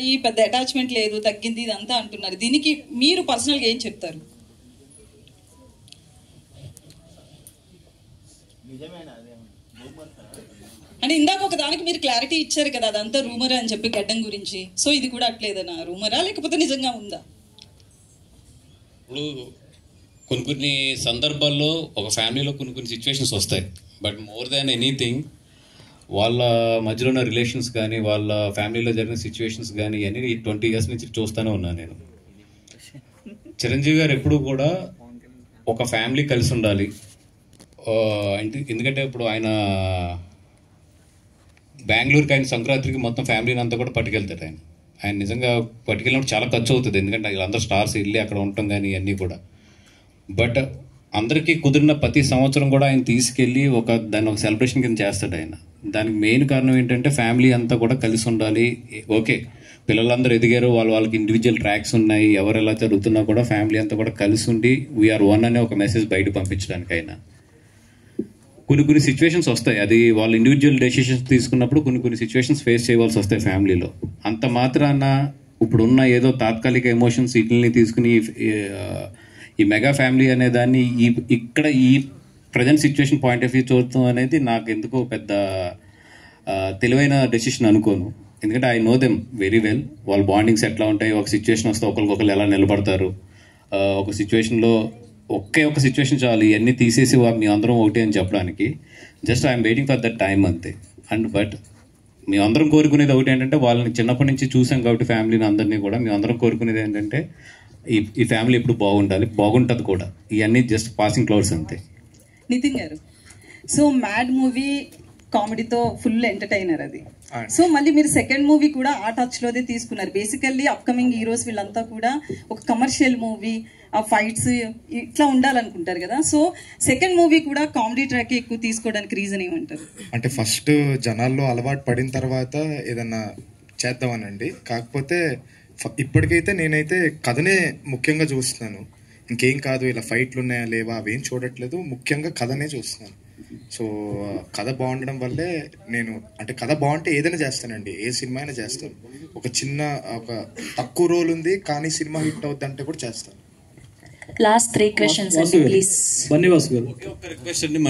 ఈ పెద్ద అటాచ్మెంట్ లేదు, తగ్గింది, ఇదంతా అంటున్నారు. దీనికి మీరు పర్సనల్గా ఏం చెప్తారు? అంటే ఇందాక ఒక దానికి మీరు క్లారిటీ ఇచ్చారు కదా, అదంతా రూమర్ అని చెప్పి గడ్డం గురించి. సో ఇది కూడా అట్లేదనా, రూమరా లేకపోతే నిజంగా ఉందా? ఇప్పుడు కొన్ని సందర్భాల్లో ఒక ఫ్యామిలీలో కొన్ని సిచ్యువేషన్స్ వస్తాయి. బట్ మోర్ దాన్ ఎనీథింగ్ వాళ్ళ మధ్యలో ఉన్న రిలేషన్స్ కానీ, వాళ్ళ ఫ్యామిలీలో జరిగిన సిచ్యువేషన్స్ కానీ అన్ని 20 years నుంచి చూస్తూనే ఉన్నాను నేను. చిరంజీవి గారు ఎప్పుడు కూడా ఒక ఫ్యామిలీ కలిసి ఉండాలి. ఎందుకంటే ఇప్పుడు ఆయన బెంగళూరుకి ఆయన సంక్రాంతికి మొత్తం ఫ్యామిలీని అంతా కూడా పట్టుకెళ్తాడు. ఆయన నిజంగా పట్టుకెళ్ళినప్పుడు చాలా ఖర్చు అవుతుంది, ఎందుకంటే వీళ్ళందరూ స్టార్స్ వెళ్ళి అక్కడ ఉండటం కానీ ఇవన్నీ కూడా. బట్ అందరికీ కుదిరిన ప్రతి సంవత్సరం కూడా ఆయన తీసుకెళ్ళి దాన్ని ఒక సెలబ్రేషన్ కింద చేస్తాడు ఆయన. దానికి మెయిన్ కారణం ఏంటంటే ఫ్యామిలీ అంతా కూడా కలిసి ఉండాలి. ఓకే, పిల్లలందరూ ఎదిగారు, వాళ్ళకి ఇండివిజువల్ ట్రాక్స్ ఉన్నాయి, ఎవరు ఎలా జరుగుతున్నా కూడా ఫ్యామిలీ అంతా కూడా కలిసి ఉండి వీఆర్ వన్ అనే ఒక మెసేజ్ బయట పంపించడానికి అయినా కొన్ని సిచ్యువేషన్స్ వస్తాయి. అది వాళ్ళు ఇండివిజువల్ డెసిషన్స్ తీసుకున్నప్పుడు కొన్ని సిచ్యువేషన్స్ ఫేస్ చేయవలసి వస్తాయి ఫ్యామిలీలో. అంత మాత్రాన ఇప్పుడున్న ఏదో తాత్కాలిక ఎమోషన్స్ వీటిని తీసుకుని ఈ మెగా ఫ్యామిలీ అనే దాన్ని ఇక్కడ ఈ present situation point of view చూడటం అనేది నాకు ఎందుకో పెద్ద తెలివైన డెసిషన్ అనుకోను. ఎందుకంటే I know them very well. వాళ్ళ బాండింగ్స్ ఎట్లా ఉంటాయి, ఒక సిచ్యువేషన్ వస్తే ఒకరికొకరు ఎలా నిలబడతారు, ఒక సిచ్యువేషన్లో ఒక సిచ్యువేషన్ చాలు ఇవన్నీ తీసేసి మీ అందరం ఒకటి అని చెప్పడానికి. Just I'm waiting for that time అంతే. బట్ మీ అందరం కోరుకునేది ఒకటి ఏంటంటే, వాళ్ళని చిన్నప్పటి నుంచి చూసాం కాబట్టి ఫ్యామిలీని అందరినీ కూడా మీ అందరం కోరుకునేది ఏంటంటే ఈ ఫ్యామిలీ ఎప్పుడు బాగుండాలి, బాగుంటుంది కూడా. ఇవన్నీ జస్ట్ పాసింగ్ క్లౌడ్స్ అంతే. నితిన్ గారు, సో మ్యాడ్ మూవీ కామెడీతో ఫుల్ ఎంటర్టైనర్ అది. సో మళ్ళీ మీరు సెకండ్ మూవీ కూడా ఆ టచ్ లోదే తీసుకున్నారు. బేసికల్లీ అప్కమింగ్ హీరోస్ వీళ్ళంతా కూడా ఒక కమర్షియల్ మూవీ, ఆ ఫైట్స్ ఇట్లా ఉండాలనుకుంటారు కదా. సో సెకండ్ మూవీ కూడా కామెడీ ట్రాక్ ఎక్కువ తీసుకోవడానికి రీజన్ ఏమంటారు? అంటే ఫస్ట్ జనాల్లో అలవాటు పడిన తర్వాత ఏదన్నా చేద్దామనండి. కాకపోతే ఇప్పటికైతే నేనైతే కథనే ముఖ్యంగా చూస్తున్నాను. ఇంకేం కాదు, ఇలా ఫైట్లు ఉన్నాయా లేవా అవేం చూడట్లేదు, ముఖ్యంగా కథనే చూస్తున్నాను. సో కథ బాగుండడం వల్లే నేను, అంటే కథ బాగుంటే ఏదైనా చేస్తానండి, ఏ సినిమా అయినా చేస్తాను. ఒక తక్కువ రోల్ ఉంది కానీ సినిమా హిట్ అవుద్దంటే కూడా చేస్తాను. లాస్ట్ 3 questions అండి ప్లీజ్. ఒకే ఒక్క రిక్వెస్ట్ అండి.